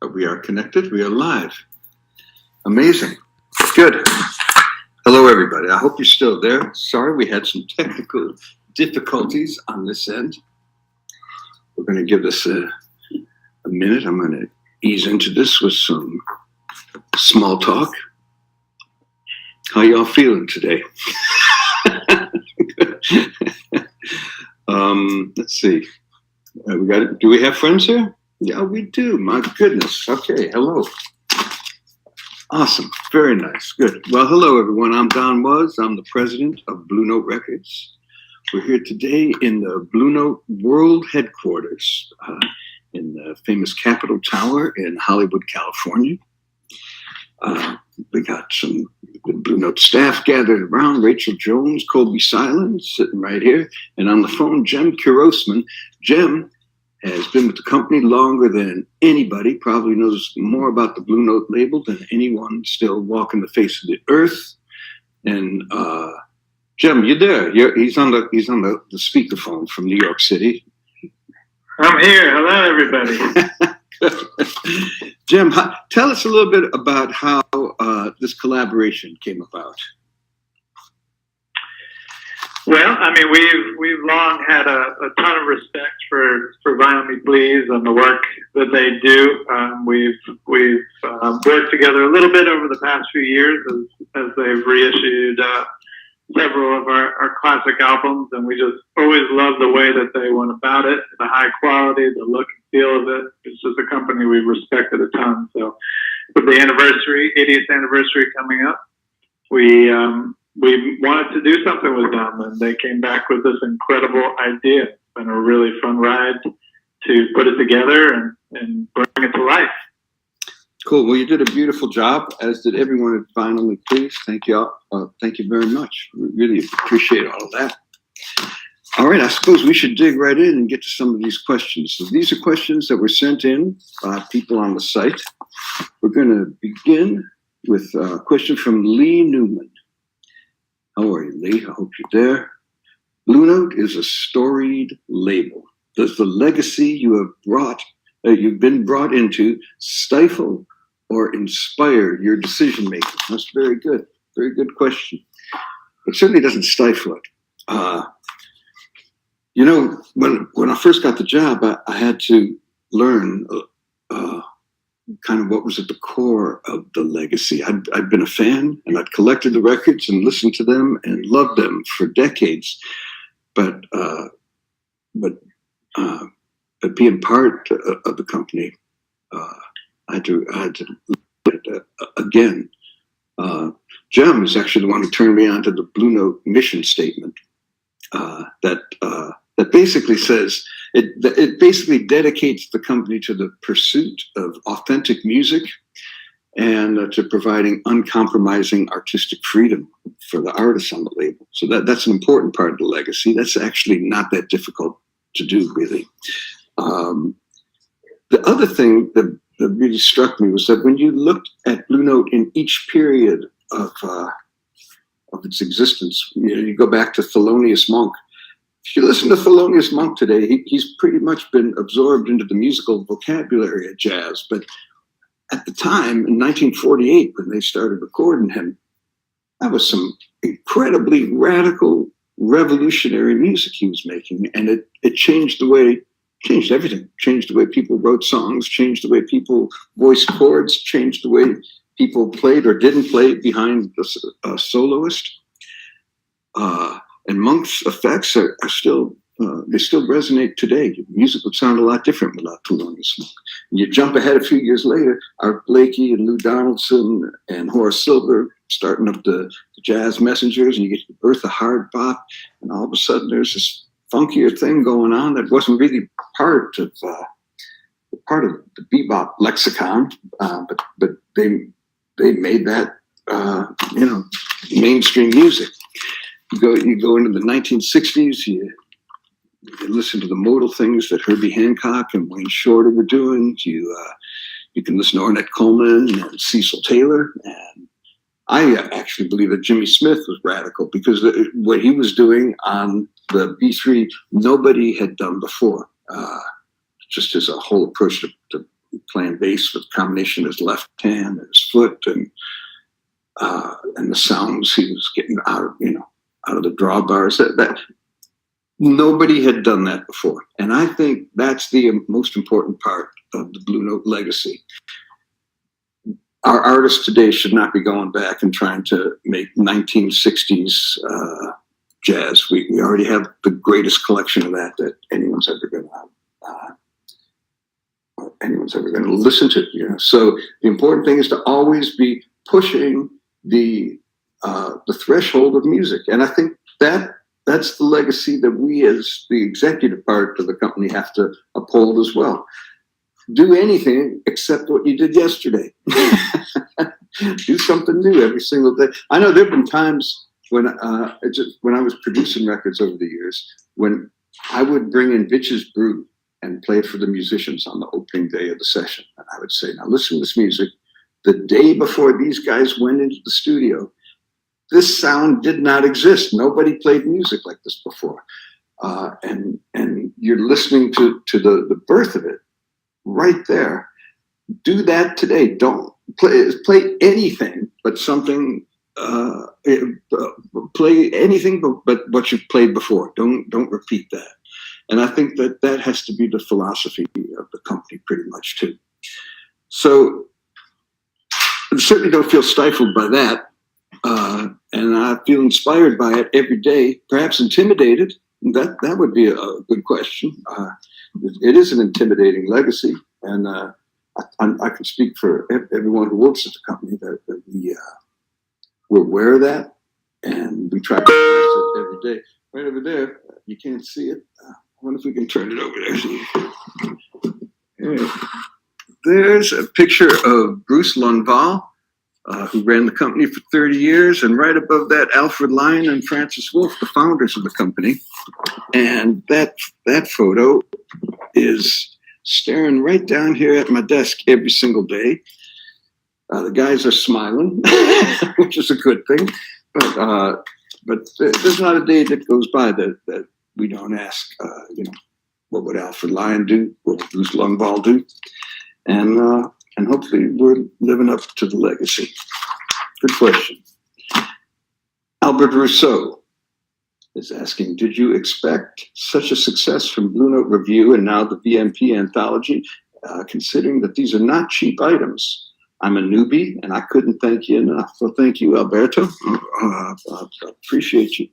We are connected. We are live. Amazing. Good. Hello, everybody. I hope you're still there. Sorry, we had some technical difficulties on this end. We're going to give this a minute. I'm going to ease into this with some small talk. How y'all feeling today? Let's see. Do we have friends here? Yeah, we do. My goodness. Okay. Hello. Awesome. Very nice. Good. Well, hello, everyone. I'm Don Was. I'm the president of Blue Note Records. We're here today in the Blue Note World Headquarters in the famous Capitol Tower in Hollywood, California. We got some Blue Note staff gathered around. Rachel Jones, Colby Silence sitting right here. And on the phone, Jem Kirosman. Jem has been with the company longer than anybody, probably knows more about the Blue Note label than anyone still walking the face of the earth. And Jem, you're there. He's on the speakerphone from New York City. I'm here. Hello, everybody. Jem, tell us a little bit about how this collaboration came about. Well, I mean, we've long had a ton of respect for VMP Please and the work that they do. We've worked together a little bit over the past few years as they've reissued several of our classic albums, and we just always love the way that they went about it, the high quality, the look and feel of it. It's just a company we've respected a ton. So with the 80th anniversary coming up, we wanted to do something with them, and they came back with this incredible idea. It's been a really fun ride to put it together and bring it to life. Cool. Well, you did a beautiful job, as did everyone at VMP Please. Thank you all. Thank you very much. We really appreciate all of that. All right. I suppose we should dig right in and get to some of these questions. So these are questions that were sent in by people on the site. We're going to begin with a question from Lee Newman. How are you, Lee? I hope you're there. Blue Note is a storied label. Does the legacy you've been brought into stifle or inspire your decision making? That's very good. Very good question. It certainly doesn't stifle it. When I first got the job, I had to learn kind of what was at the core of the legacy. I'd been a fan, and I'd collected the records and listened to them and loved them for decades. But being part of the company, I had to look at it again. Jem is actually the one who turned me on to the Blue Note mission statement that basically says, it basically dedicates the company to the pursuit of authentic music and to providing uncompromising artistic freedom for the artists on the label. So that's an important part of the legacy. That's actually not that difficult to do, really. The other thing that really struck me was that when you looked at Blue Note in each period of its existence, you go back to Thelonious Monk. If you listen to Thelonious Monk today, he's pretty much been absorbed into the musical vocabulary of jazz. But at the time, in 1948, when they started recording him, that was some incredibly radical, revolutionary music he was making. And it changed everything. Changed the way people wrote songs, changed the way people voiced chords, changed the way people played or didn't play behind the soloist. And Monk's effects are still, they still resonate today. Music would sound a lot different without Thelonious Monk. And you jump ahead a few years later, Art Blakey and Lou Donaldson and Horace Silver starting up the Jazz Messengers, and you get the birth of hard bop, and all of a sudden there's this funkier thing going on that wasn't really part of the bebop lexicon, but they made that mainstream music. You go into the 1960s, you listen to the modal things that Herbie Hancock and Wayne Shorter were doing. You can listen to Ornette Coleman and Cecil Taylor. And I actually believe that Jimmy Smith was radical because what he was doing on the B3, nobody had done before. Just as a whole approach to playing bass with a combination of his left hand and his foot, and the sounds he was getting out of the drawbars. That nobody had done that before, and I think that's the most important part of the Blue Note legacy. Our artists today should not be going back and trying to make 1960s jazz. We already have the greatest collection of that anyone's ever going to listen to. So the important thing is to always be pushing the threshold of music, and I think that's the legacy that we, as the executive part of the company, have to uphold as well. Do anything except what you did yesterday. Do something new every single day. I know there have been times when I was producing records over the years when I would bring in Bitch's Brew and play it for the musicians on the opening day of the session. And I would say, now listen to this music. The day before these guys went into the studio, this sound did not exist. Nobody played music like this before. And you're listening to the birth of it right there. Do that today. Don't play anything but something. Play anything but what you've played before. Don't repeat that. And I think that has to be the philosophy of the company pretty much too. So I certainly don't feel stifled by that. And I feel inspired by it every day, perhaps intimidated. That would be a good question. It is an intimidating legacy, and I can speak for everyone who works at the company that we're aware of that, and we try to practice it every day. Right over there, you can't see it. I wonder if we can turn it over there. Yeah. There's a picture of Bruce Lundvall, who ran the company for 30 years, and right above that, Alfred Lyon and Francis Wolff, the founders of the company. And that photo is staring right down here at my desk every single day. The guys are smiling, which is a good thing. But there's not a day that goes by that we don't ask, what would Alfred Lyon do? What would Bruce Lundvall do? And hopefully we're living up to the legacy. Good question. Albert Rousseau is asking, did you expect such a success from Blue Note Review and now the VMP Anthology, considering that these are not cheap items? I'm a newbie and I couldn't thank you enough. So thank you, Alberto. I appreciate you.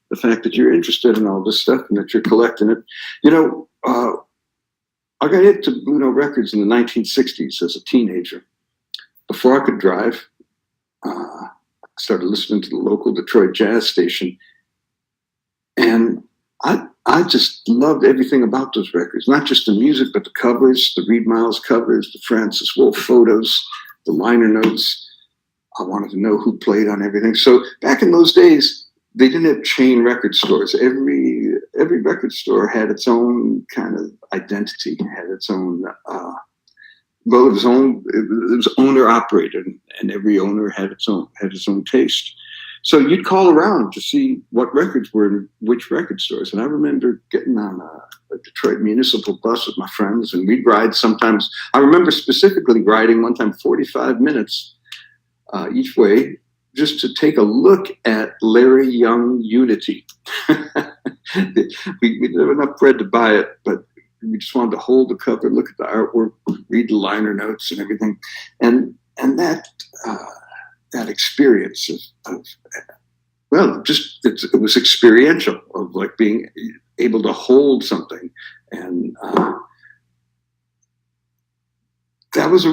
The fact that you're interested in all this stuff and that you're collecting it. I got into Blue Note Records in the 1960s as a teenager. Before I could drive, I started listening to the local Detroit jazz station. And I just loved everything about those records, not just the music, but the covers, the Reed Miles covers, the Francis Wolff photos, the liner notes. I wanted to know who played on everything. So back in those days, they didn't have chain record stores. Every record store had its own kind of identity, had its own, it was owner operated, and every owner had its own taste. So you'd call around to see what records were in which record stores. And I remember getting on a Detroit municipal bus with my friends, and we'd ride sometimes. I remember specifically riding one time 45 minutes each way, just to take a look at Larry Young Unity. we didn't have enough bread to buy it, but we just wanted to hold the cover, look at the artwork, read the liner notes and everything. And that experience of it was experiential, of like being able to hold something. And that was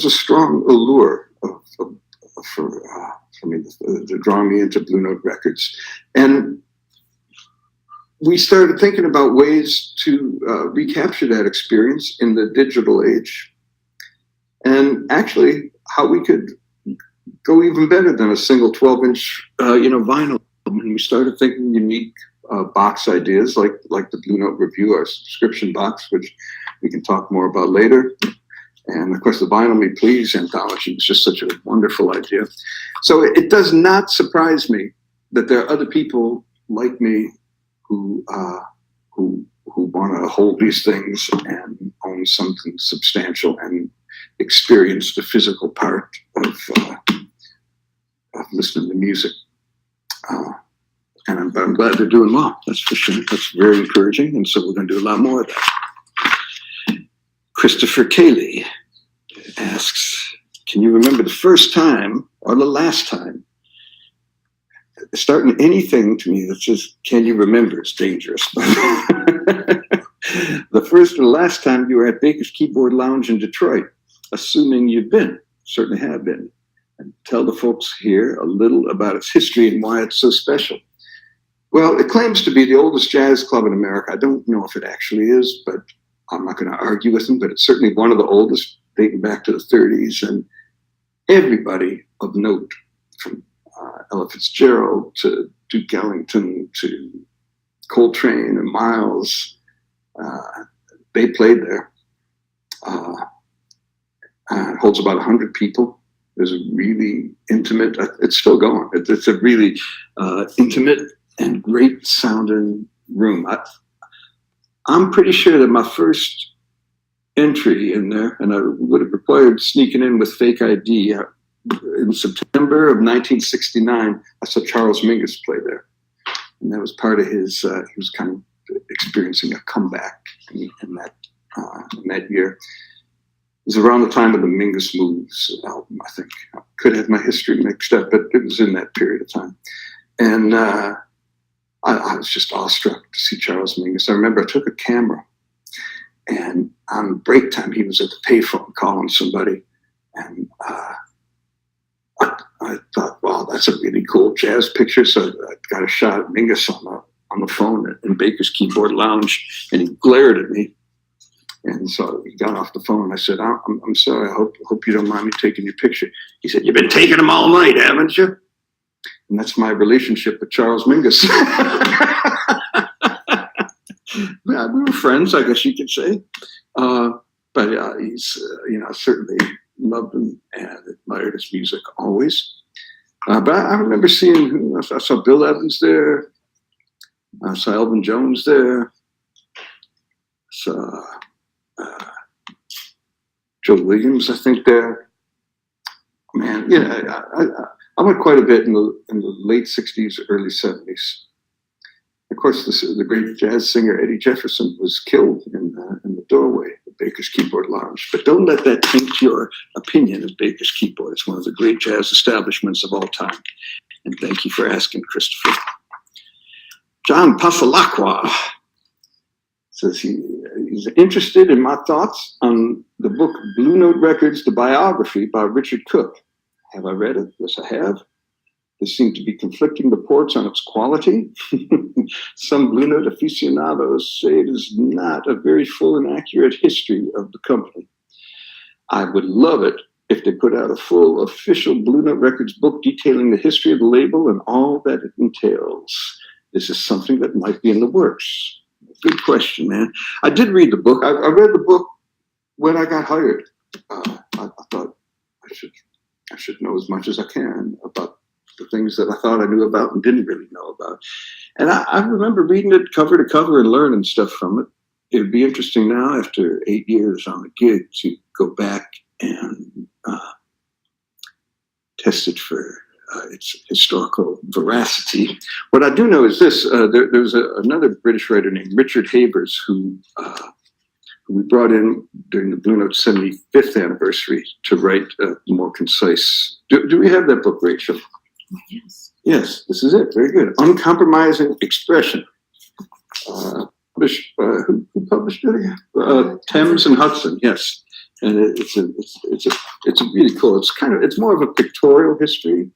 a strong allure for me, to draw me into Blue Note Records. And we started thinking about ways to recapture that experience in the digital age, and actually how we could go even better than a single 12-inch vinyl. And we started thinking unique box ideas like the Blue Note Review, our subscription box, which we can talk more about later. And of course, the Vinyl Me Please anthology was just such a wonderful idea. So it does not surprise me that there are other people like me who want to hold these things and own something substantial and experience the physical part of listening to music. And I'm glad they're doing well. That's for sure. That's very encouraging. And so we're going to do a lot more of that. Christopher Cayley asks, can you remember the first time or the last time? Starting anything to me that says, can you remember? It's dangerous. The first or last time you were at Baker's Keyboard Lounge in Detroit, assuming you've been, certainly have been. And tell the folks here a little about its history and why it's so special. Well, it claims to be the oldest jazz club in America. I don't know if it actually is, but I'm not going to argue with them, but it's certainly one of the oldest, dating back to the 30s. And everybody of note, from Ella Fitzgerald to Duke Ellington to Coltrane and Miles, they played there. It holds about 100 people. There's a really intimate, it's still going. It's a really intimate and great sounding room. I'm pretty sure that my first entry in there, and I would have required sneaking in with fake ID, in September of 1969, I saw Charles Mingus play there. And that was part of his, he was kind of experiencing a comeback in that year. It was around the time of the Mingus Moves album, I think. I could have my history mixed up, but it was in that period of time. And I was just awestruck to see Charles Mingus. I remember I took a camera, and on break time, he was at the payphone calling somebody. And I thought, wow, that's a really cool jazz picture. So I got a shot at Mingus on the phone in Baker's Keyboard Lounge, and he glared at me. And so he got off the phone. I said, I'm sorry. I hope you don't mind me taking your picture. He said, you've been taking them all night, haven't you? And that's my relationship with Charles Mingus. Yeah, we were friends, I guess you could say. But he's, certainly loved him and admired his music always. But I remember seeing, I saw Bill Evans there. I saw Elvin Jones there. Saw Joe Williams, I think, there. Man, yeah, I went quite a bit in the late 60s, early 70s. Of course, the great jazz singer Eddie Jefferson was killed in the doorway of Baker's Keyboard Lounge. But don't let that taint your opinion of Baker's Keyboard. It's one of the great jazz establishments of all time. And thank you for asking, Christopher. John Pasalacqua says he's interested in my thoughts on the book Blue Note Records, the biography by Richard Cook. Have I read it? Yes, I have. There seem to be conflicting reports on its quality. Some Blue Note aficionados say it is not a very full and accurate history of the company. I would love it if they put out a full official Blue Note Records book detailing the history of the label and all that it entails. This is something that might be in the works. Good question, man. I did read the book. I read the book when I got hired. I thought I should know as much as I can about the things that I thought I knew about and didn't really know about. And I remember reading it cover to cover and learning stuff from it. It would be interesting now, after 8 years on the gig, to go back and test it for its historical veracity. What I do know is this. There was another British writer named Richard Habers who we brought in during the Blue Note 75th anniversary to write a more concise. Do we have that book, Rachel? Yes. Yes, this is it. Very good. Uncompromising Expression. Published, who published it again? Thames and Hudson. Yes, and it's a really cool. It's more of a pictorial history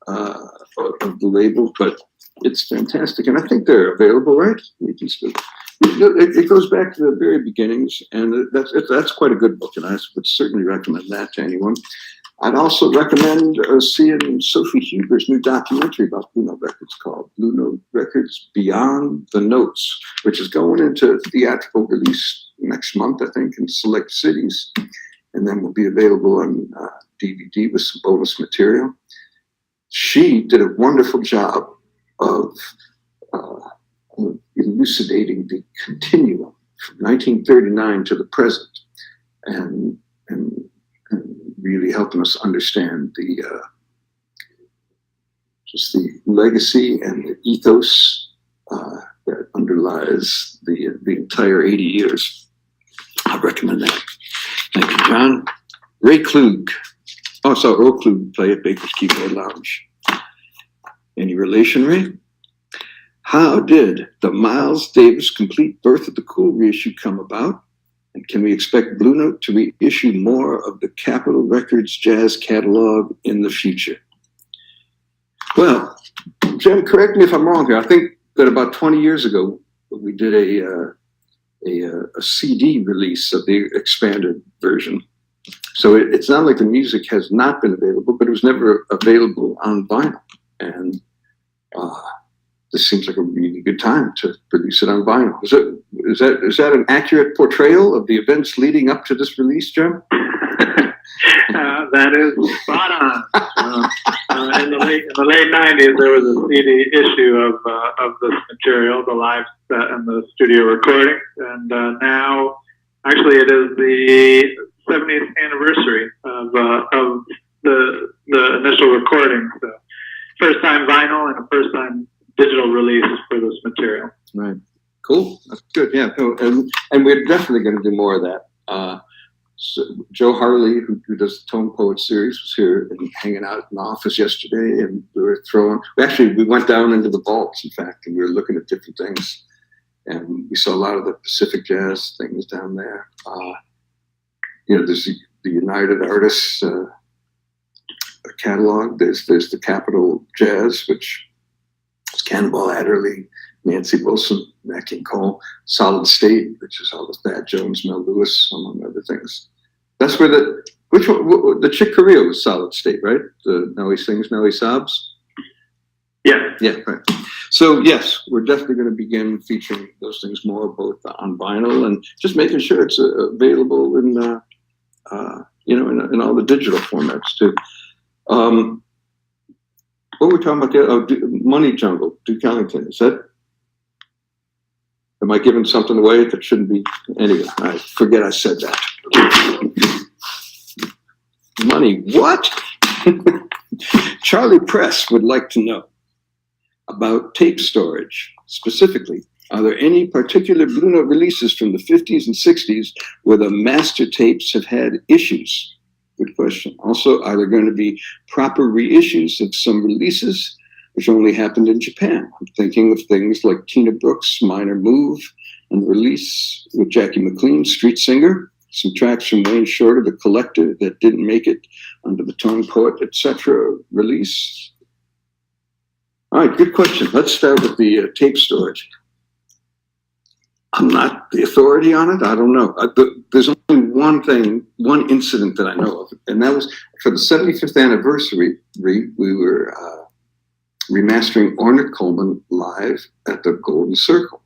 of the label, but it's fantastic, and I think they're available, right? It goes back to the very beginnings, and that's quite a good book, and I would certainly recommend that to anyone. I'd also recommend seeing Sophie Huber's new documentary about Blue Note Records called Blue Note Records Beyond the Notes, which is going into theatrical release next month, I think, in select cities, and then will be available on DVD with some bonus material. She did a wonderful job of elucidating the continuum from 1939 to the present, and really helping us understand the just the legacy and the ethos that underlies the entire 80 years. I recommend that. Thank you, John. Ray Klug. Oh, I saw Earl Klug play at Baker's Keyboard Lounge. Any relation, Ray? How did the Miles Davis Complete Birth of the Cool reissue come about? And can we expect Blue Note to reissue more of the Capitol Records jazz catalog in the future? Well, Jim, correct me if I'm wrong here. I think that about 20 years ago, we did a CD release of the expanded version. So it's not like the music has not been available, but it was never available on vinyl. And this seems like a really good time to release it on vinyl. Is that an accurate portrayal of the events leading up to this release, Jim? That is spot on. In the late 90s, there was a CD issue of this material, the live set and the studio recording, and now, actually, it is the 70th anniversary of the initial recording. So, first time vinyl and a first time digital release for this material. Right. Cool. That's good. Yeah. And we're definitely going to do more of that. So Joe Harley, who does the Tone Poet series, was here and hanging out in the office yesterday, and we went down into the vaults, in fact, and we were looking at different things, and we saw a lot of the Pacific jazz things down there. There's the United Artists catalog. There's the Capitol Jazz, which is Cannonball Adderley, Nancy Wilson, Nat King Cole, Solid State, which is all the Thad Jones, Mel Lewis, among other things. That's where the Chick Corea was Solid State, right? The Now He Sings, Now He Sobs. Yeah. Yeah, right. So yes, we're definitely going to begin featuring those things more, both on vinyl and just making sure it's available in all the digital formats too. What were we talking about there? Money Jungle, Duke Ellington. Is that? Am I giving something away that shouldn't be? Anyway, I forget I said that. Money, what? Charlie Press would like to know about tape storage. Specifically, are there any particular Blue Note releases from the 50s and 60s where the master tapes have had issues? Good question. Also, are there going to be proper reissues of some releases which only happened in Japan? I'm thinking of things like Tina Brooks' Minor Move and the release with Jackie McLean, Street Singer, some tracks from Wayne Shorter, The Collector, that didn't make it under the Tone Poet, etc. release. All right, good question. Let's start with the tape storage. I'm not the authority on it. I don't know. There's only one incident that I know of, and that was for the 75th anniversary. We were remastering Ornette Coleman live at the Golden Circle,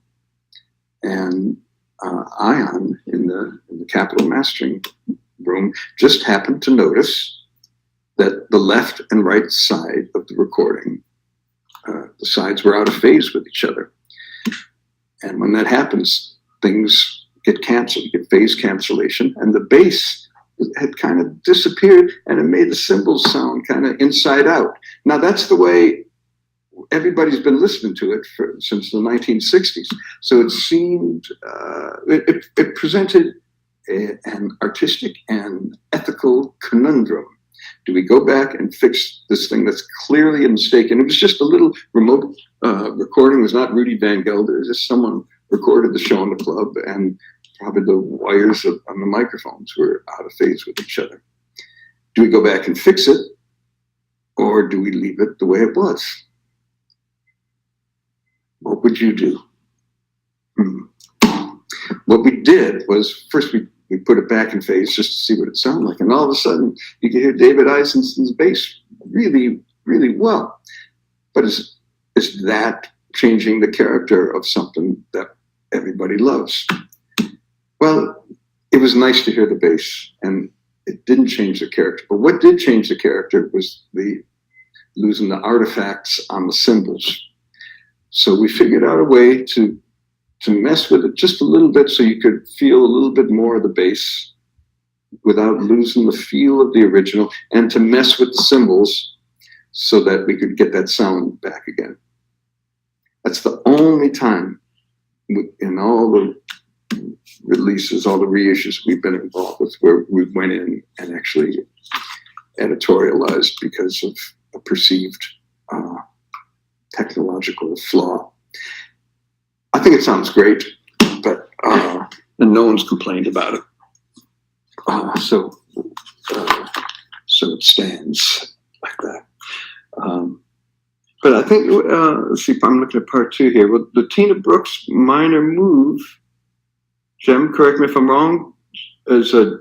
and Ion in the Capitol mastering room just happened to notice that the left and right side of the recording, the sides were out of phase with each other. And when that happens, things get canceled, you get phase cancellation, and the bass had kind of disappeared, and it made the cymbals sound kind of inside out. Now, that's the way everybody's been listening to it since the 1960s. So it seemed, it presented an artistic and ethical conundrum. Do we go back and fix this thing that's clearly a mistake? And it was just a little remote recording. It was not Rudy Van Gelder. It was just someone recorded the show in the club, and probably the wires on the microphones were out of phase with each other. Do we go back and fix it, or do we leave it the way it was? What would you do? What we did was, first we put it back in phase just to see what it sounded like. And all of a sudden, you could hear David Eisenson's bass really, really well. But is that changing the character of something that everybody loves? Well, it was nice to hear the bass, and it didn't change the character. But what did change the character was losing the artifacts on the cymbals. So we figured out a way to mess with it just a little bit so you could feel a little bit more of the bass without losing the feel of the original, and to mess with the cymbals so that we could get that sound back again. That's the only time in all the releases, all the reissues we've been involved with, where we went in and actually editorialized because of a perceived technological flaw. I think it sounds great, but and no one's complained about it. So it stands like that. But I think, let's see if I'm looking at part 2 here. Well, the Tina Brooks Minor Move, Jem, correct me if I'm wrong, is a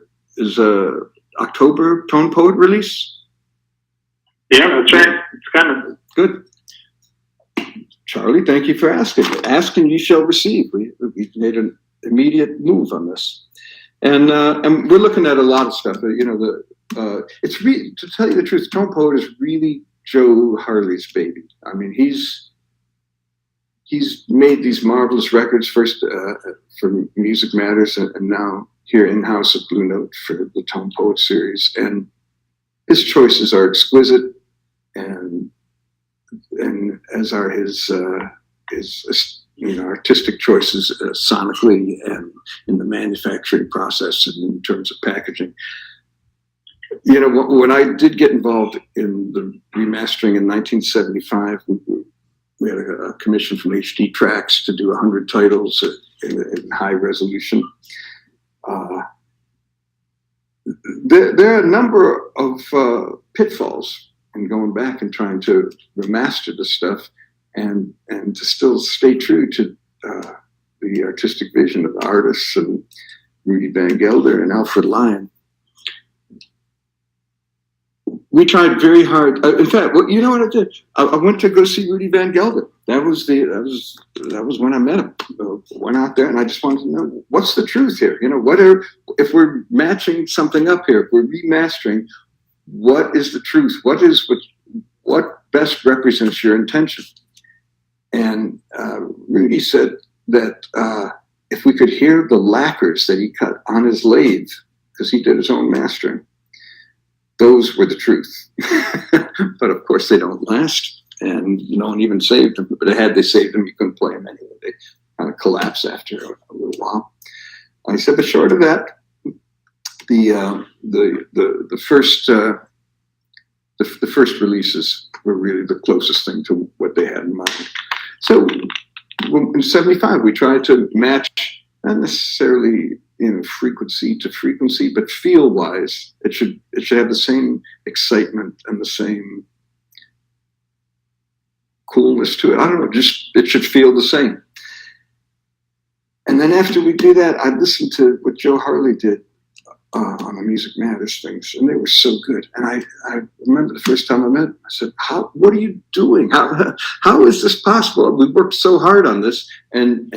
October Tone Poet release? Yeah, that's right. It's coming. Good. Charlie, thank you for asking. Asking, you shall receive. We made an immediate move on this. And we're looking at a lot of stuff. It's really, to tell you the truth, Tone Poet is really Joe Harley's baby. I mean, he's made these marvelous records, first for Music Matters, and now here in-house at Blue Note for the Tone Poet series. And his choices are exquisite, and as are his artistic choices sonically and in the manufacturing process and in terms of packaging. When I did get involved in the remastering in 1975, we had a commission from HD Tracks to do 100 titles in high resolution. There are a number of pitfalls in going back and trying to remaster the stuff and to still stay true to the artistic vision of the artists and Rudy Van Gelder and Alfred Lion. We tried very hard. In fact, you know what I did? I went to go see Rudy Van Gelder. That was when I met him. Went out there and I just wanted to know, what's the truth here? If we're matching something up here, if we're remastering, what is the truth? What best represents your intention? And Rudy said that if we could hear the lacquers that he cut on his lathe, because he did his own mastering, those were the truth. But of course they don't last, and no one even saved them. But had they saved them, you couldn't play them anyway. They kind of collapse after a little while. I said, but short of that, the first releases were really the closest thing to what they had in mind. So in '75, we tried to match, not necessarily frequency to frequency, but feel-wise, it should have the same excitement and the same coolness to it. I don't know, just it should feel the same. And then after we do that, I listened to what Joe Harley did on the Music Matters things, and they were so good. And I remember the first time I met him, I said, what are you doing? How is this possible? We worked so hard on this, and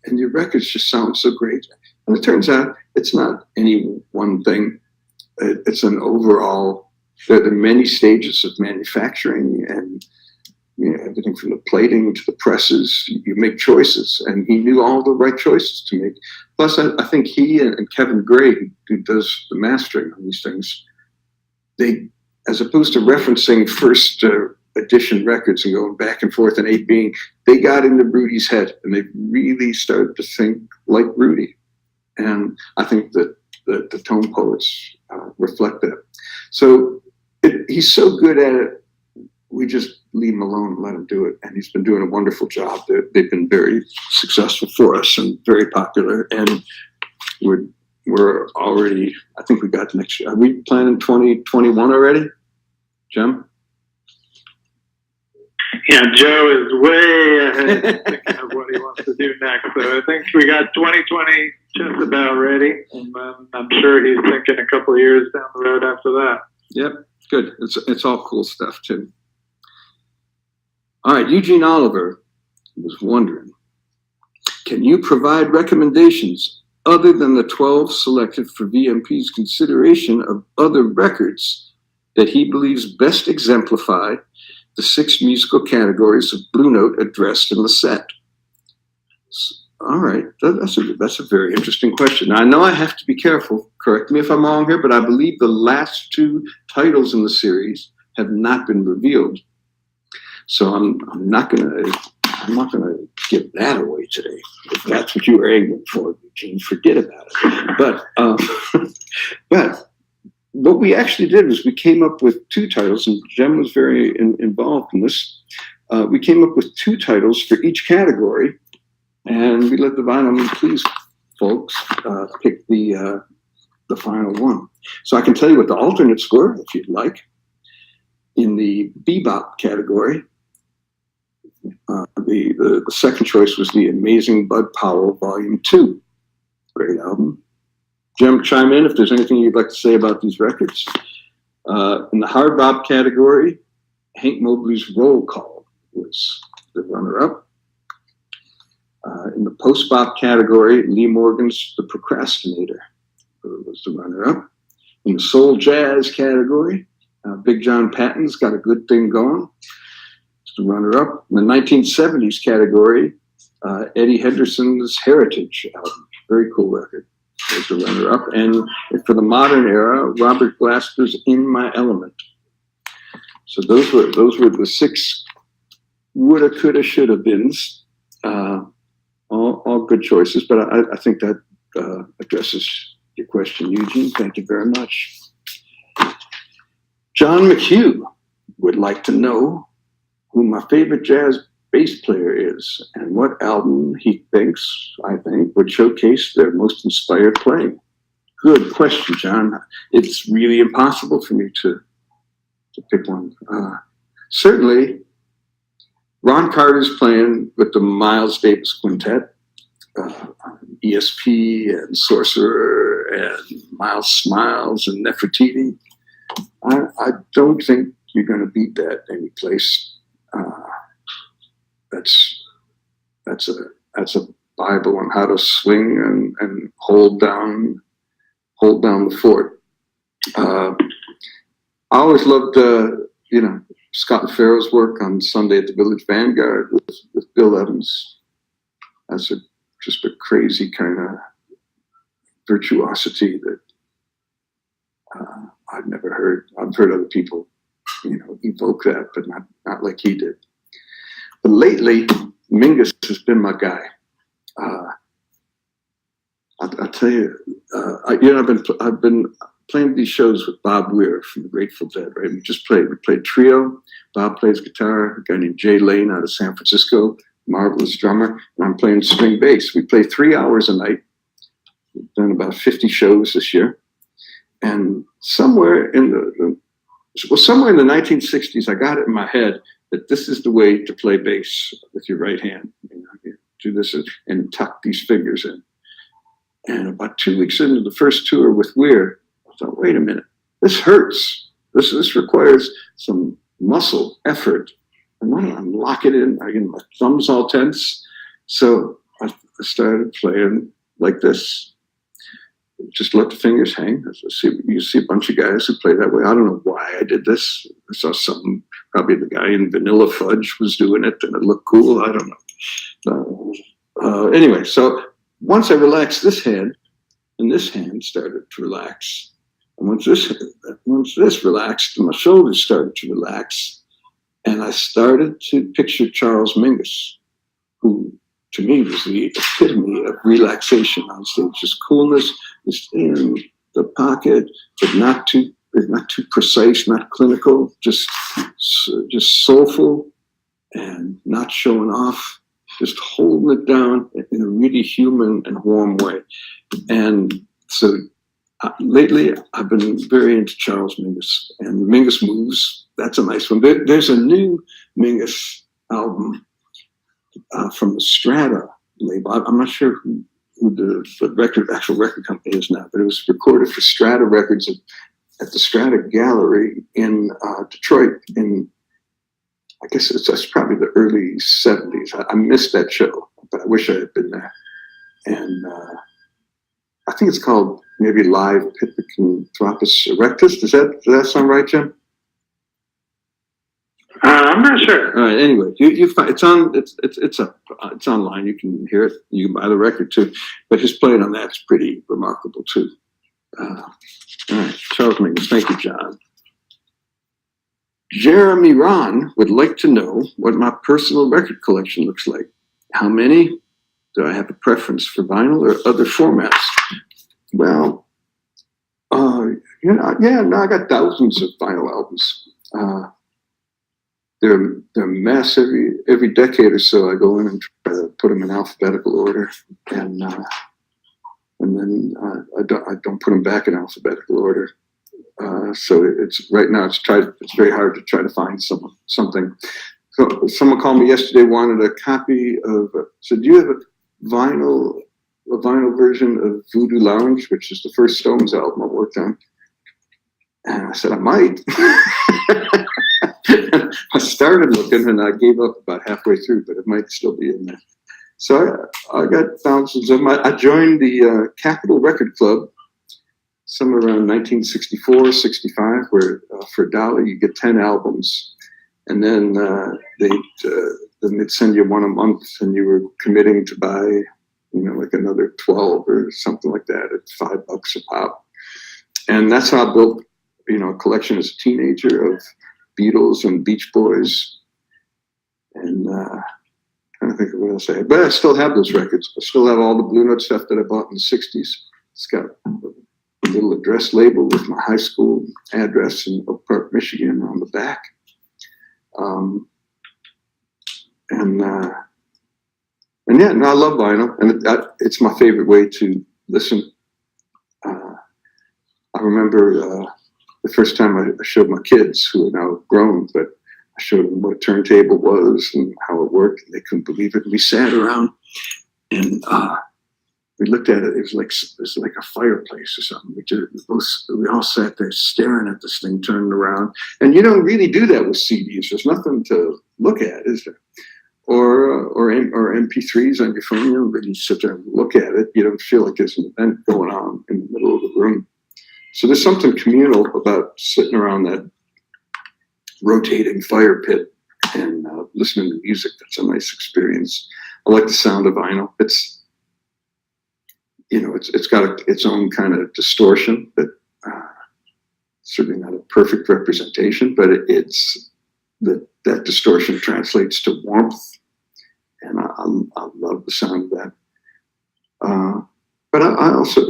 your records just sound so great. And it turns out it's not any one thing. It's an overall, there are many stages of manufacturing, and everything from the plating to the presses, you make choices, and he knew all the right choices to make. Plus, I think he and Kevin Gray, who does the mastering on these things, they, as opposed to referencing first edition records and going back and forth and 8-being, they got into Rudy's head and they really started to think like Rudy. And I think that the Tone Poets reflect that. So he's so good at it, we just leave him alone and let him do it. And he's been doing a wonderful job. They've been very successful for us and very popular. And we're already, I think we got next year. Are we planning 2021 already, Jem? Yeah, Joe is way ahead thinking of what he wants to do next. So I think we got 2020 just about ready. And I'm sure he's thinking a couple of years down the road after that. Yep, good. It's all cool stuff, too. All right, Eugene Oliver was wondering, can you provide recommendations other than the 12 selected for VMP's consideration of other records that he believes best exemplify the 6 musical categories of Blue Note addressed in the set? All right, that's a very interesting question. Now, I know I have to be careful. Correct me if I'm wrong here, but I believe the last 2 titles in the series have not been revealed. So I'm not gonna give that away today. If that's what you were aiming for, Eugene, forget about it. But what we actually did was we came up with 2 titles, and Jem was very involved in this. We came up with 2 titles for each category. And we let the Vinyl Me Please folks pick the final one. So I can tell you what the alternates were, if you'd like. In the bebop category, the second choice was the Amazing Bud Powell Volume 2. Great album. Jim, chime in if there's anything you'd like to say about these records. In the hard bop category, Hank Mobley's Roll Call was the runner-up. In the post-bop category, Lee Morgan's The Procrastinator was the runner-up. In the soul jazz category, Big John Patton's Got a Good Thing Going. It's the runner-up. In the 1970s category, Eddie Henderson's Heritage album, very cool record, was the runner-up. And for the modern era, Robert Glasper's In My Element. So those were the 6 woulda, coulda, shoulda beens. All good choices, but I think that addresses your question, Eugene. Thank you very much. John McHugh would like to know who my favorite jazz bass player is and what album he thinks, I think, would showcase their most inspired playing. Good question, John. It's really impossible for me to pick one. Certainly, Ron Carter's playing with the Miles Davis Quintet, ESP and Sorcerer and Miles Smiles and Nefertiti. I don't think you're going to beat that any place. That's a Bible on how to swing and hold down the fort. I always loved Scott LaFaro's work on Sunday at the Village Vanguard with Bill Evans. That's just a crazy kind of virtuosity that I've never heard. I've heard other people, evoke that, but not like he did. But lately, Mingus has been my guy. I'll tell you, I've been playing these shows with Bob Weir from the Grateful Dead, right? We played trio. Bob plays guitar, a guy named Jay Lane out of San Francisco, marvelous drummer, and I'm playing string bass. We play 3 hours a night. We've done about 50 shows this year. And somewhere in the 1960s, I got it in my head that this is the way to play bass with your right hand. You do this and tuck these fingers in. And about 2 weeks into the first tour with Weir, I thought, wait a minute, this hurts. This requires some muscle effort. And I'm locking in, my thumbs all tense. So I started playing like this. Just let the fingers hang. You see a bunch of guys who play that way. I don't know why I did this. I saw probably the guy in Vanilla Fudge was doing it and it looked cool. I don't know. Anyway, so once I relaxed this hand, and this hand started to relax. And once this relaxed, my shoulders started to relax. And I started to picture Charles Mingus, who to me was the epitome of relaxation on stage. Just coolness, just in the pocket, but not too precise, not clinical, just soulful and not showing off, just holding it down in a really human and warm way. And so lately I've been very into Charles Mingus and Mingus Moves. That's a nice one. There's a new Mingus album from the Strata label. I'm not sure who the actual record company is now, but it was recorded for Strata Records at the Strata Gallery in Detroit in, I guess that's probably the early 70s. I missed that show, but I wish I had been there. And I think it's called maybe Live Pithecanthropus Erectus. Does that sound right, Jim? I'm not sure. All right. Anyway, you find it's online. You can hear it. You can buy the record too. But his playing on that's pretty remarkable too. All right, Charles Mingus. Thank you, John. Jeremy Ron would like to know what my personal record collection looks like. How many? Do I have a preference for vinyl or other formats? Well, I got thousands of vinyl albums. They're a mess every decade or so. I go in and try to put them in alphabetical order, and then I don't put them back in alphabetical order. So it's right now. It's very hard to try to find something. So someone called me yesterday, wanted a copy of. So do you have a vinyl version of Voodoo Lounge, which is the first Stones album I worked on? And I said I might. I started looking and I gave up about halfway through, but it might still be in there. So I got thousands of them. I joined the Capitol Record Club somewhere around 1964, 65, where for $1 you get 10 albums. And then they'd send you one a month, and you were committing to buy, like another 12 or something like that at $5 a pop. And that's how I built, a collection as a teenager of Beatles and Beach Boys. And I don't think of what else I had. But I still have those records. I still have all the Blue Note stuff that I bought in the 60s. It's got a little address label with my high school address in Oak Park, Michigan on the back. I love vinyl, and it's my favorite way to listen. I remember the first time I showed my kids, who are now grown, but I showed them what a turntable was and how it worked, and they couldn't believe it. And we sat around and we looked at it. It was like a fireplace or something. We all sat there staring at this thing, turning around. And you don't really do that with CDs. There's nothing to look at, is there? Or MP3s on your phone. You don't really sit there and look at it. You don't feel like there's an event going on in the middle of the room. So there's something communal about sitting around that rotating fire pit and listening to music. That's a nice experience. I like the sound of vinyl. It's got its own kind of distortion, but certainly not a perfect representation. But that distortion translates to warmth, and I love the sound of that. But I also,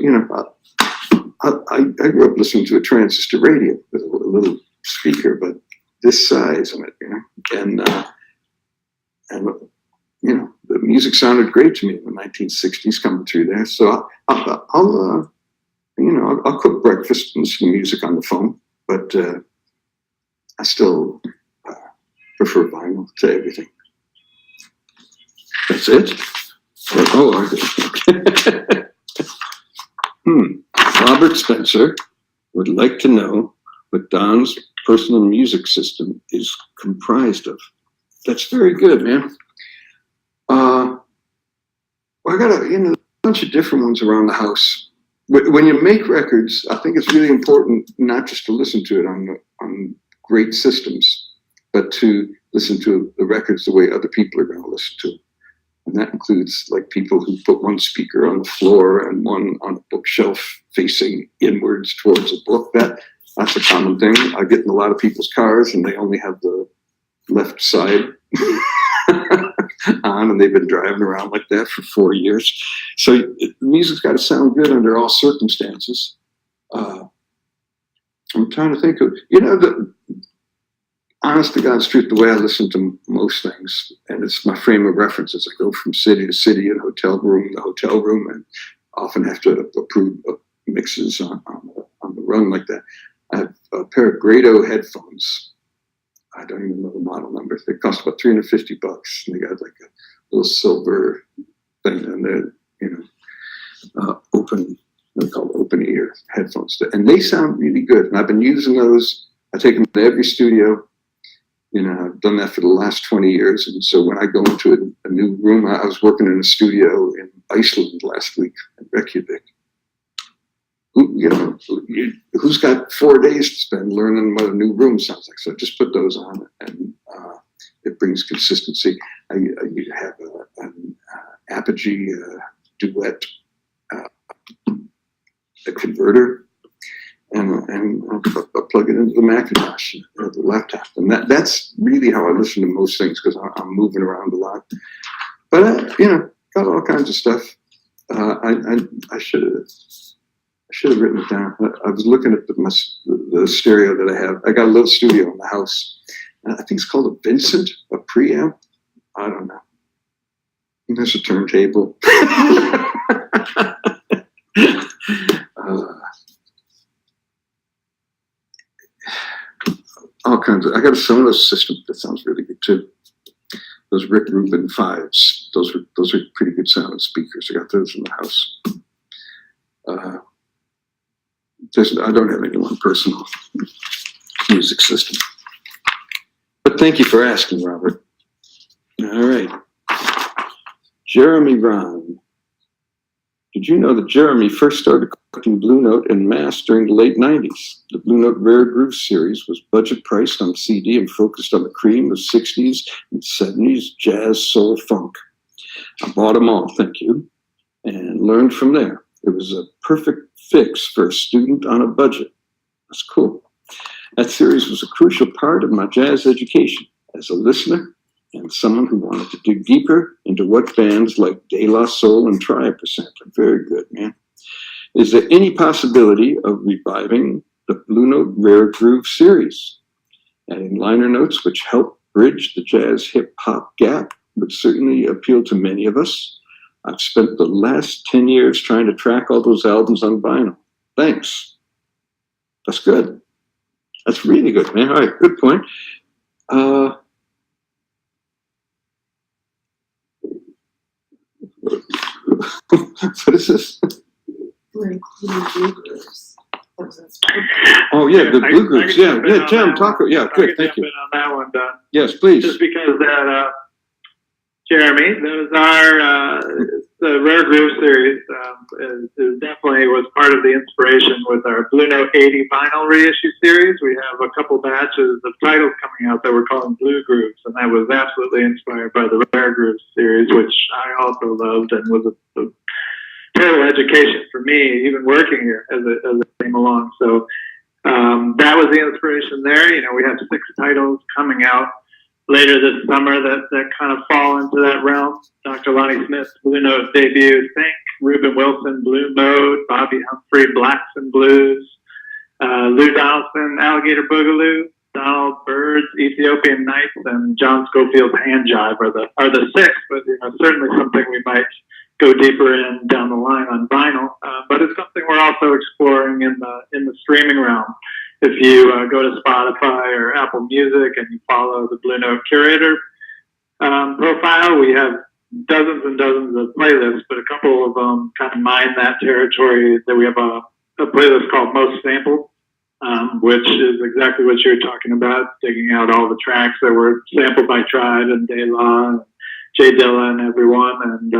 I grew up listening to a transistor radio with a little speaker, but this size on it, and the music sounded great to me in the 1960s coming through there. So I'll cook breakfast and listen to music on the phone, but I still prefer vinyl to everything. That's it? Robert Spencer would like to know what Don's personal music system is comprised of. That's very good, man. I got a bunch of different ones around the house. When you make records, I think it's really important not just to listen to it on great systems, but to listen to the records the way other people are going to listen to them. And that includes like people who put one speaker on the floor and one on a bookshelf facing inwards towards a book. That's a common thing. I get in a lot of people's cars and they only have the left side on, and they've been driving around like that for 4 years. So the music's got to sound good under all circumstances. I'm trying to think of, the honest to God's truth, the way I listen to most things, and it's my frame of reference as I go from city to city and hotel room to hotel room, and often have to approve mixes on the run like that. I have a pair of Grado headphones. I don't even know the model number. They cost about $350. And they got like a little silver thing, and they're open. They're called open ear headphones, and they sound really good. And I've been using those. I take them to every studio. I've done that for the last 20 years. And so when I go into a new room, I was working in a studio in Iceland last week in Reykjavik. Who's got 4 days to spend learning what a new room sounds like? So just put those on, and it brings consistency. I have an Apogee Duet a converter, and I'll plug it into the Macintosh or the laptop, and that's really how I listen to most things, because I'm moving around a lot. But got all kinds of stuff. I should have written it down. I was looking at the stereo that I have. I got a little studio in the house. I think it's called a Vincent, a preamp. I don't know. There's a turntable. All kinds of. I got a Sonos system that sounds really good too. Those Rick Rubin 5s. Those are pretty good sounding speakers. I got those in the house. I don't have any one personal music system. But thank you for asking, Robert. All right. Jeremy Ron. Did you know that Jeremy first started collecting Blue Note en masse during the late 90s? The Blue Note Rare Groove series was budget priced on CD and focused on the cream of 60s and 70s jazz, soul, funk. I bought them all, thank you, and learned from there. It was a perfect fix for a student on a budget. That's cool. That series was a crucial part of my jazz education as a listener and someone who wanted to dig deeper into what bands like De La Soul and Tribe are sampling. Very good, man. Is there any possibility of reviving the Blue Note Rare Groove series? Adding liner notes which help bridge the jazz hip-hop gap would certainly appeal to many of us. I've spent the last 10 years trying to track all those albums on vinyl. Thanks. That's good. That's really good, man. All right, good point. What is this? We're including blue grooves. Oh yeah, the blue groups. Yeah, Jim, talk. Yeah, good. Thank you. On that one, Don. Yes, please. Just because that, Jeremy, those are the Rare Groove series. Is definitely was part of the inspiration with our Blue Note 80 vinyl reissue series. We have a couple batches of titles coming out that we're calling Blue Grooves, and that was absolutely inspired by the Rare Groove series, which I also loved and was a total education for me, even working here as it came along. So that was the inspiration there. We have 6 titles coming out later this summer that kind of fall into that realm. Dr. Lonnie Smith's Blue Note debut, Think, Reuben Wilson, Blue Mode, Bobby Humphrey, Blacks and Blues, Lou Donaldson, Alligator Boogaloo, Donald Byrd's Ethiopian Nights, and John Scofield's Hand Jive are the 6, but certainly something we might go deeper in down the line on vinyl. But it's something we're also exploring in the streaming realm. If you go to Spotify or Apple Music and you follow the Blue Note Curator profile, we have dozens and dozens of playlists, but a couple of them kind of mine that territory. That we have a playlist called Most Sampled, which is exactly what you're talking about, digging out all the tracks that were sampled by Tribe and De La and Jay Dilla and everyone. And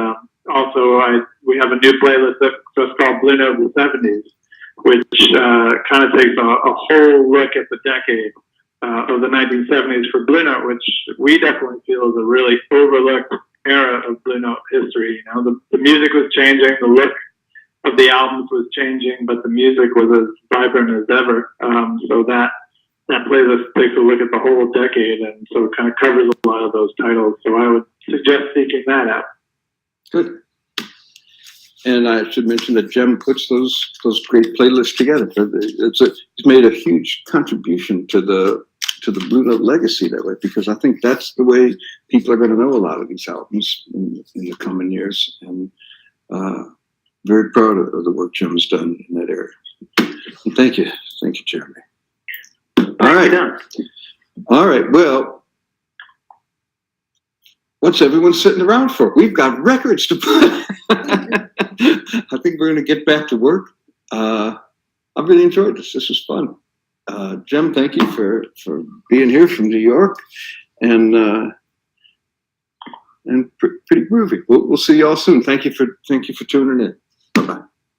also we have a new playlist that's called Blue Note of the 70s, which kind of takes a whole look at the decade of the 1970s for Blue Note, which we definitely feel is a really overlooked era of Blue Note history. The music was changing, the look of the albums was changing, but the music was as vibrant as ever. So that playlist takes a look at the whole decade, and so it kind of covers a lot of those titles. So I would suggest seeking that out. Good. And I should mention that Jem puts those great playlists together. It's made a huge contribution to the Blue Note legacy that way, because I think that's the way people are going to know a lot of these albums in the coming years. And very proud of the work Jem's done in that area. And thank you, Jeremy. All right. Well, what's everyone sitting around for? We've got records to put. I think we're going to get back to work. I really enjoyed this. This was fun. Jem, thank you for being here from New York, and pretty groovy. We'll see you all soon. Thank you for tuning in.